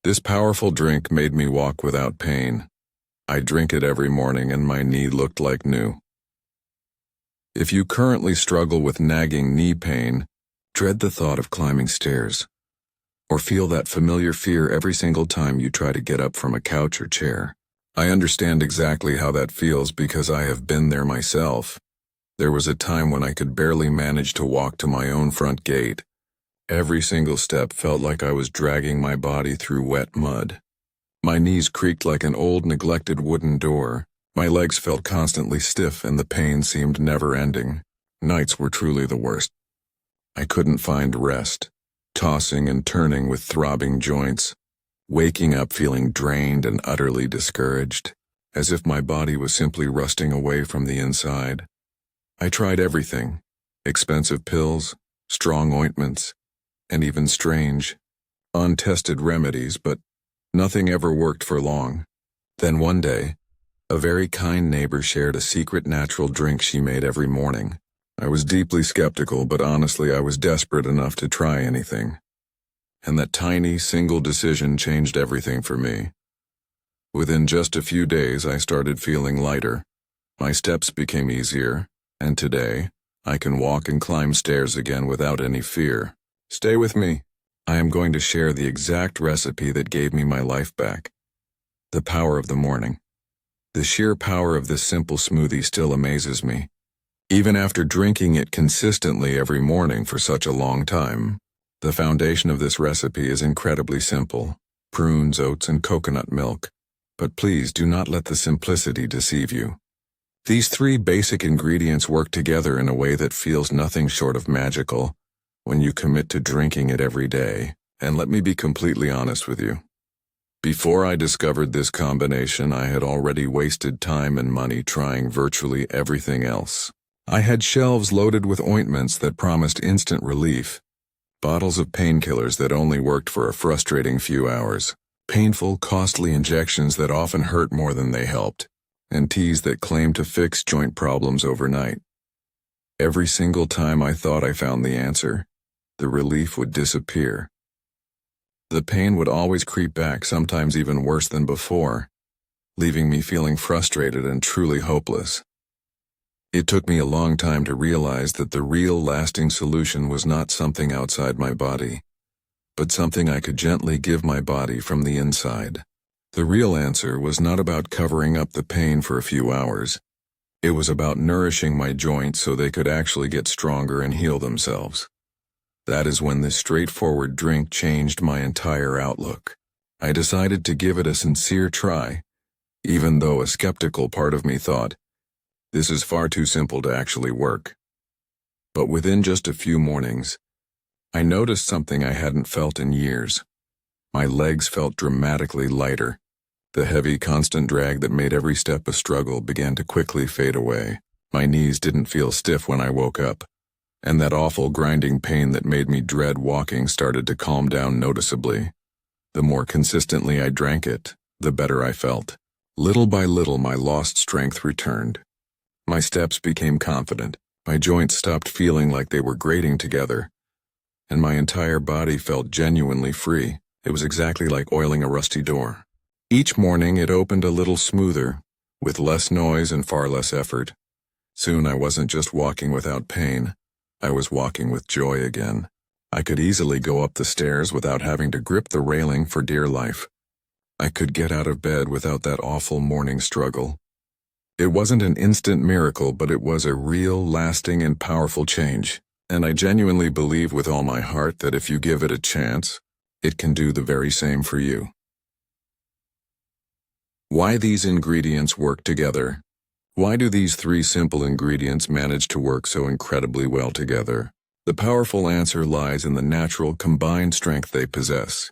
This powerful drink made me walk without pain. I drink it every morning and my knee looked like new. If you currently struggle with nagging knee pain, dread the thought of climbing stairs, or feel that familiar fear every single time you try to get up from a couch or chair, I understand exactly how that feels because I have been there myself. There was a time when I could barely manage to walk to my own front gate. Every single step felt like I was dragging my body through wet mud. My knees creaked like an old neglected wooden door. My legs felt constantly stiff and the pain seemed never-ending. Nights were truly the worst. I couldn't find rest, tossing and turning with throbbing joints, waking up feeling drained and utterly discouraged, as if my body was simply rusting away from the inside. I tried everything: expensive pills, strong ointments, and even strange, untested remedies, but nothing ever worked for long. Then one day, a very kind neighbor shared a secret natural drink she made every morning. I was deeply skeptical, but honestly I was desperate enough to try anything. And that tiny, single decision changed everything for me. Within just a few days I started feeling lighter. My steps became easier, and today, I can walk and climb stairs again without any fear. Stay with me. I am going to share the exact recipe that gave me my life back. The power of the morning. The sheer power of this simple smoothie still amazes me, even after drinking it consistently every morning for such a long time. The foundation of this recipe is incredibly simple: prunes, oats, and coconut milk. But please do not let the simplicity deceive you. These three basic ingredients work together in a way that feels nothing short of magical when you commit to drinking it every day. And let me be completely honest with you. Before I discovered this combination, I had already wasted time and money trying virtually everything else. I had shelves loaded with ointments that promised instant relief, bottles of painkillers that only worked for a frustrating few hours, painful, costly injections that often hurt more than they helped, and teas that claimed to fix joint problems overnight. Every single time I thought I found the answer, the relief would disappear. The pain would always creep back, sometimes even worse than before, leaving me feeling frustrated and truly hopeless. It took me a long time to realize that the real lasting solution was not something outside my body, but something I could gently give my body from the inside. The real answer was not about covering up the pain for a few hours. It was about nourishing my joints so they could actually get stronger and heal themselves. That is when this straightforward drink changed my entire outlook. I decided to give it a sincere try, even though a skeptical part of me thought, this is far too simple to actually work. But within just a few mornings, I noticed something I hadn't felt in years. My legs felt dramatically lighter. The heavy, constant drag that made every step a struggle began to quickly fade away. My knees didn't feel stiff when I woke up, and that awful grinding pain that made me dread walking started to calm down noticeably. The more consistently I drank it, the better I felt. Little by little, my lost strength returned. My steps became confident, my joints stopped feeling like they were grating together, and my entire body felt genuinely free. It was exactly like oiling a rusty door. Each morning it opened a little smoother, with less noise and far less effort. Soon I wasn't just walking without pain, I was walking with joy again. I could easily go up the stairs without having to grip the railing for dear life. I could get out of bed without that awful morning struggle. It wasn't an instant miracle, but it was a real, lasting, and powerful change. And I genuinely believe with all my heart that if you give it a chance, it can do the very same for you. Why these ingredients work together. Why do these three simple ingredients manage to work so incredibly well together? The powerful answer lies in the natural combined strength they possess.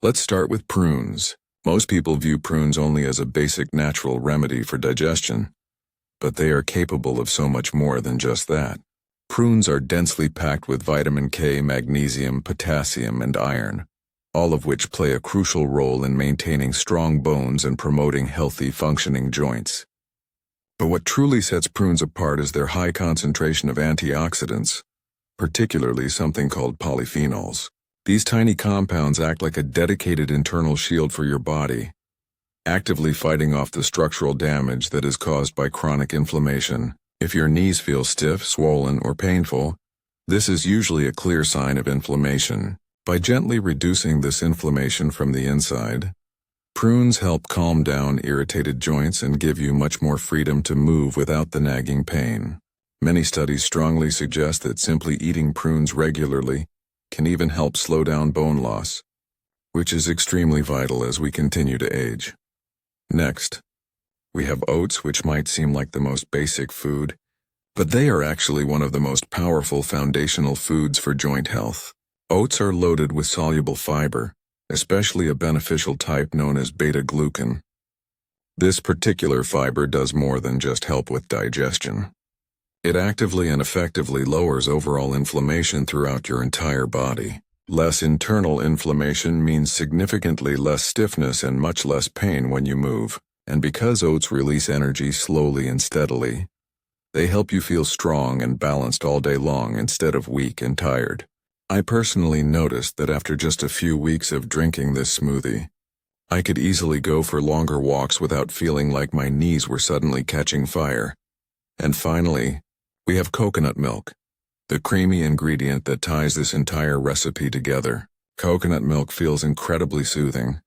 Let's start with prunes. Most people view prunes only as a basic natural remedy for digestion, but they are capable of so much more than just that. Prunes are densely packed with vitamin K, magnesium, potassium, and iron, all of which play a crucial role in maintaining strong bones and promoting healthy, functioning joints. But what truly sets prunes apart is their high concentration of antioxidants, particularly something called polyphenols. These tiny compounds act like a dedicated internal shield for your body, actively fighting off the structural damage that is caused by chronic inflammation. If your knees feel stiff, swollen, or painful, this is usually a clear sign of inflammation. By gently reducing this inflammation from the inside, prunes help calm down irritated joints and give you much more freedom to move without the nagging pain. Many studies strongly suggest that simply eating prunes regularly can even help slow down bone loss, which is extremely vital as we continue to age. Next, we have oats, which might seem like the most basic food, but they are actually one of the most powerful foundational foods for joint health. Oats are loaded with soluble fiber, especially a beneficial type known as beta-glucan. This particular fiber does more than just help with digestion. It actively and effectively lowers overall inflammation throughout your entire body. Less internal inflammation means significantly less stiffness and much less pain when you move. And because oats release energy slowly and steadily, they help you feel strong and balanced all day long instead of weak and tired. I personally noticed that after just a few weeks of drinking this smoothie, I could easily go for longer walks without feeling like my knees were suddenly catching fire. And finally, we have coconut milk, the creamy ingredient that ties this entire recipe together. Coconut milk feels incredibly soothing,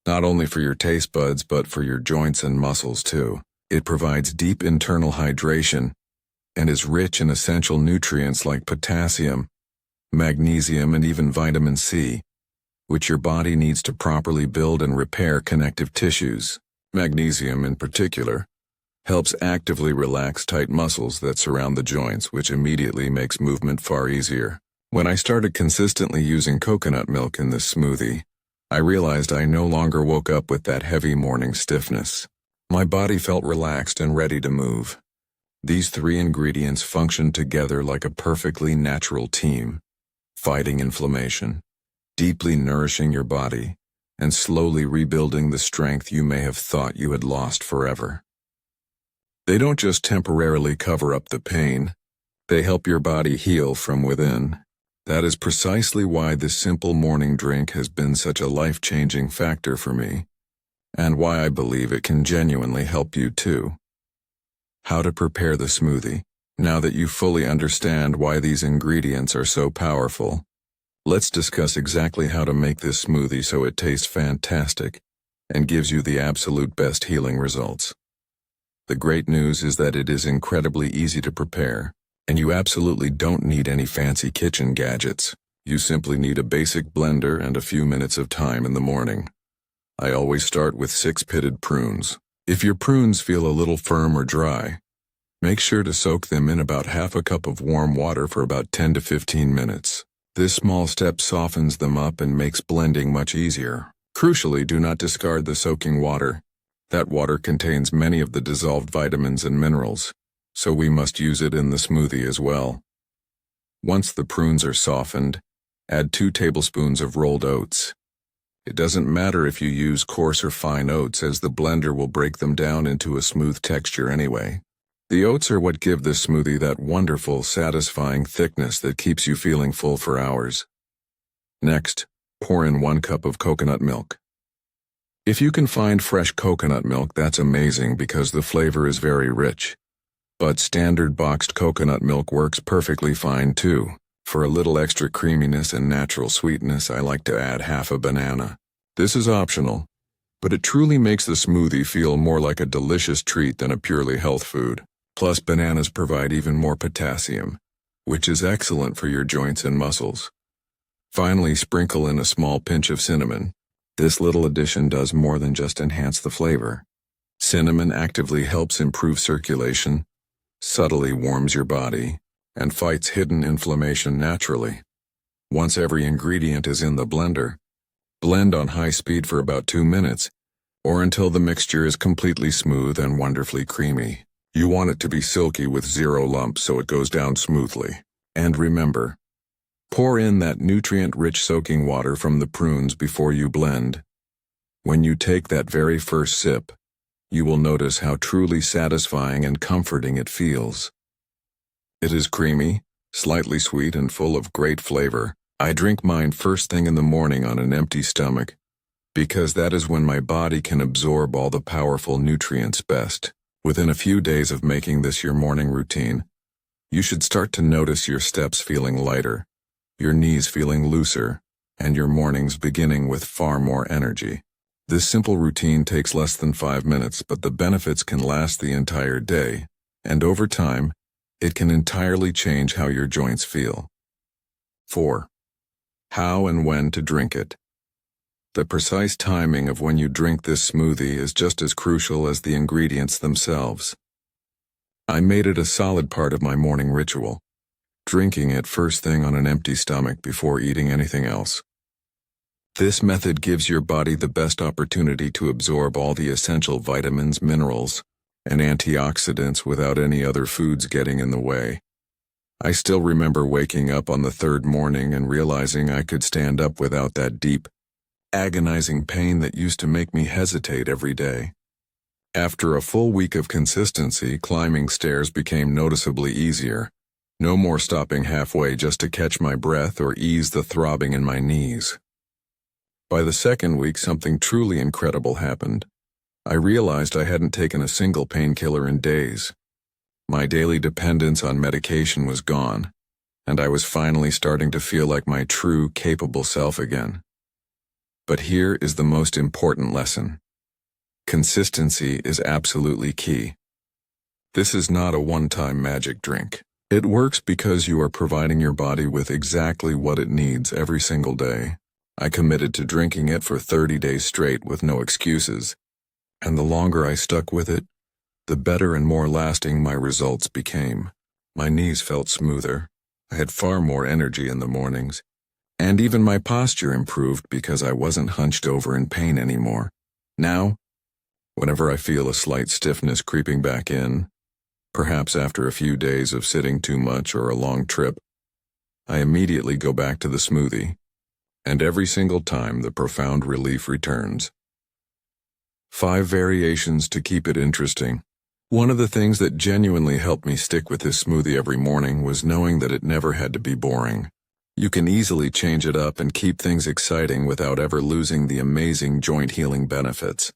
not only for your taste buds but for your joints and muscles too. It provides deep internal hydration and is rich in essential nutrients like potassium, magnesium, and even vitamin C, which your body needs to properly build and repair connective tissues. Magnesium, in particular, helps actively relax tight muscles that surround the joints, which immediately makes movement far easier. When I started consistently using coconut milk in this smoothie, I realized I no longer woke up with that heavy morning stiffness. My body felt relaxed and ready to move. These three ingredients function together like a perfectly natural team, fighting inflammation, deeply nourishing your body, and slowly rebuilding the strength you may have thought you had lost forever. They don't just temporarily cover up the pain, they help your body heal from within. That is precisely why this simple morning drink has been such a life-changing factor for me, and why I believe it can genuinely help you too. How to prepare the smoothie. Now that you fully understand why these ingredients are so powerful, let's discuss exactly how to make this smoothie so it tastes fantastic and gives you the absolute best healing results. The great news is that it is incredibly easy to prepare, and you absolutely don't need any fancy kitchen gadgets. You simply need a basic blender and a few minutes of time in the morning. I always start with 6 pitted prunes. If your prunes feel a little firm or dry, make sure to soak them in about half a cup of warm water for about 10 to 15 minutes. This small step softens them up and makes blending much easier. Crucially, do not discard the soaking water. That water contains many of the dissolved vitamins and minerals, so we must use it in the smoothie as well. Once the prunes are softened, add 2 tablespoons of rolled oats. It doesn't matter if you use coarse or fine oats, as the blender will break them down into a smooth texture anyway. The oats are what give this smoothie that wonderful, satisfying thickness that keeps you feeling full for hours. Next, pour in 1 cup of coconut milk. If you can find fresh coconut milk, that's amazing because the flavor is very rich. But standard boxed coconut milk works perfectly fine too. For a little extra creaminess and natural sweetness, I like to add half a banana. This is optional, but it truly makes the smoothie feel more like a delicious treat than a purely health food. Plus, bananas provide even more potassium, which is excellent for your joints and muscles. Finally, sprinkle in a small pinch of cinnamon. This little addition does more than just enhance the flavor. Cinnamon actively helps improve circulation, subtly warms your body, and fights hidden inflammation naturally. Once every ingredient is in the blender, blend on high speed for about 2 minutes, or until the mixture is completely smooth and wonderfully creamy. You want it to be silky with 0 lumps so it goes down smoothly. And remember, pour in that nutrient-rich soaking water from the prunes before you blend. When you take that very first sip, you will notice how truly satisfying and comforting it feels. It is creamy, slightly sweet, and full of great flavor, I drink mine first thing in the morning on an empty stomach, because that is when my body can absorb all the powerful nutrients best. Within a few days of making this your morning routine, you should start to notice your steps feeling lighter, your knees feeling looser, and your mornings beginning with far more energy. This simple routine takes less than 5 minutes, but the benefits can last the entire day, and over time, it can entirely change how your joints feel. 4. How and when to drink it. The precise timing of when you drink this smoothie is just as crucial as the ingredients themselves. I made it a solid part of my morning ritual, drinking it first thing on an empty stomach before eating anything else. This method gives your body the best opportunity to absorb all the essential vitamins, minerals, and antioxidants without any other foods getting in the way. I still remember waking up on the third morning and realizing I could stand up without that deep, agonizing pain that used to make me hesitate every day. After a full week of consistency, climbing stairs became noticeably easier. No more stopping halfway just to catch my breath or ease the throbbing in my knees. By the second week, something truly incredible happened. I realized I hadn't taken a single painkiller in days. My daily dependence on medication was gone, and I was finally starting to feel like my true, capable self again. But here is the most important lesson. Consistency is absolutely key. This is not a one-time magic drink. It works because you are providing your body with exactly what it needs every single day. I committed to drinking it for 30 days straight with no excuses, and the longer I stuck with it, the better and more lasting my results became. My knees felt smoother, I had far more energy in the mornings, and even my posture improved because I wasn't hunched over in pain anymore. Now, whenever I feel a slight stiffness creeping back in, perhaps after a few days of sitting too much or a long trip, I immediately go back to the smoothie, and every single time the profound relief returns. 5 variations to keep it interesting. One of the things that genuinely helped me stick with this smoothie every morning was knowing that it never had to be boring. You can easily change it up and keep things exciting without ever losing the amazing joint healing benefits.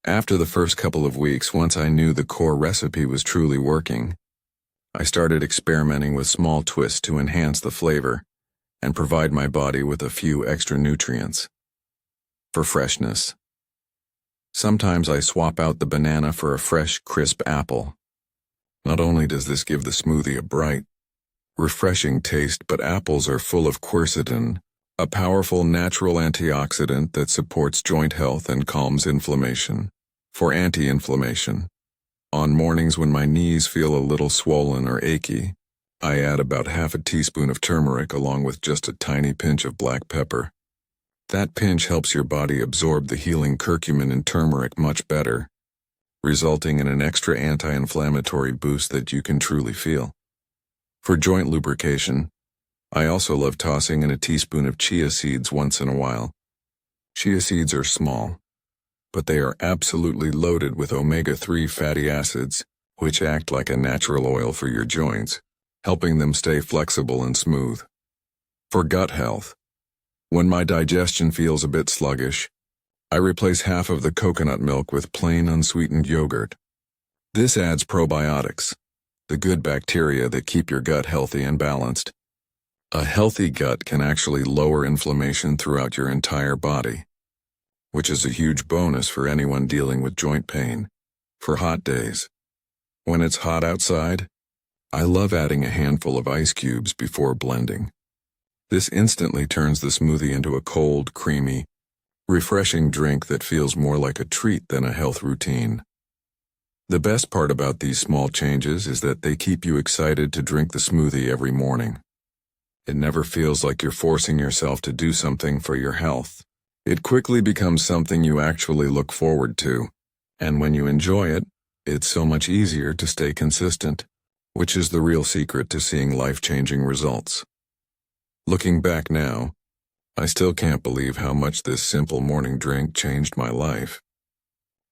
After the first couple of weeks, once I knew the core recipe was truly working, I started experimenting with small twists to enhance the flavor and provide my body with a few extra nutrients. For freshness, sometimes I swap out the banana for a fresh, crisp apple. Not only does this give the smoothie a bright, refreshing taste, but apples are full of quercetin, a powerful natural antioxidant that supports joint health and calms inflammation. For anti-inflammation, on mornings when my knees feel a little swollen or achy, I add about half a teaspoon of turmeric along with just a tiny pinch of black pepper. That pinch helps your body absorb the healing curcumin in turmeric much better, resulting in an extra anti-inflammatory boost that you can truly feel. For joint lubrication, I also love tossing in a teaspoon of chia seeds once in a while. Chia seeds are small, but they are absolutely loaded with omega-3 fatty acids, which act like a natural oil for your joints, helping them stay flexible and smooth. For gut health, when my digestion feels a bit sluggish, I replace half of the coconut milk with plain unsweetened yogurt. This adds probiotics, the good bacteria that keep your gut healthy and balanced. A healthy gut can actually lower inflammation throughout your entire body, which is a huge bonus for anyone dealing with joint pain. For hot days, when it's hot outside, I love adding a handful of ice cubes before blending. This instantly turns the smoothie into a cold, creamy, refreshing drink that feels more like a treat than a health routine. The best part about these small changes is that they keep you excited to drink the smoothie every morning. It never feels like you're forcing yourself to do something for your health. It quickly becomes something you actually look forward to, and when you enjoy it, it's so much easier to stay consistent, which is the real secret to seeing life-changing results. Looking back now, I still can't believe how much this simple morning drink changed my life.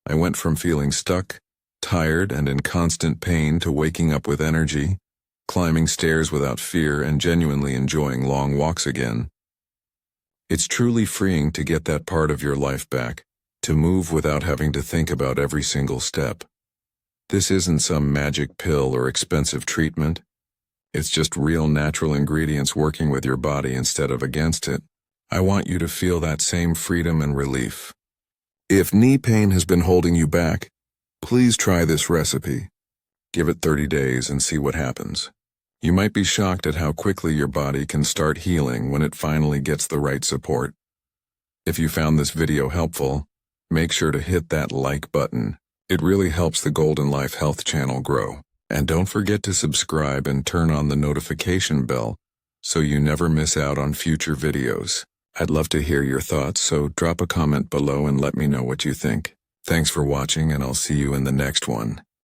I went from feeling stuck, tired, and in constant pain to waking up with energy, climbing stairs without fear, and genuinely enjoying long walks again. It's truly freeing to get that part of your life back, to move without having to think about every single step. This isn't some magic pill or expensive treatment. It's just real natural ingredients working with your body instead of against it. I want you to feel that same freedom and relief. If knee pain has been holding you back, please try this recipe. Give it 30 days and see what happens. You might be shocked at how quickly your body can start healing when it finally gets the right support. If you found this video helpful, make sure to hit that like button. It really helps the Golden Life Health channel grow. And don't forget to subscribe and turn on the notification bell so you never miss out on future videos. I'd love to hear your thoughts, so drop a comment below and let me know what you think. Thanks for watching, and I'll see you in the next one.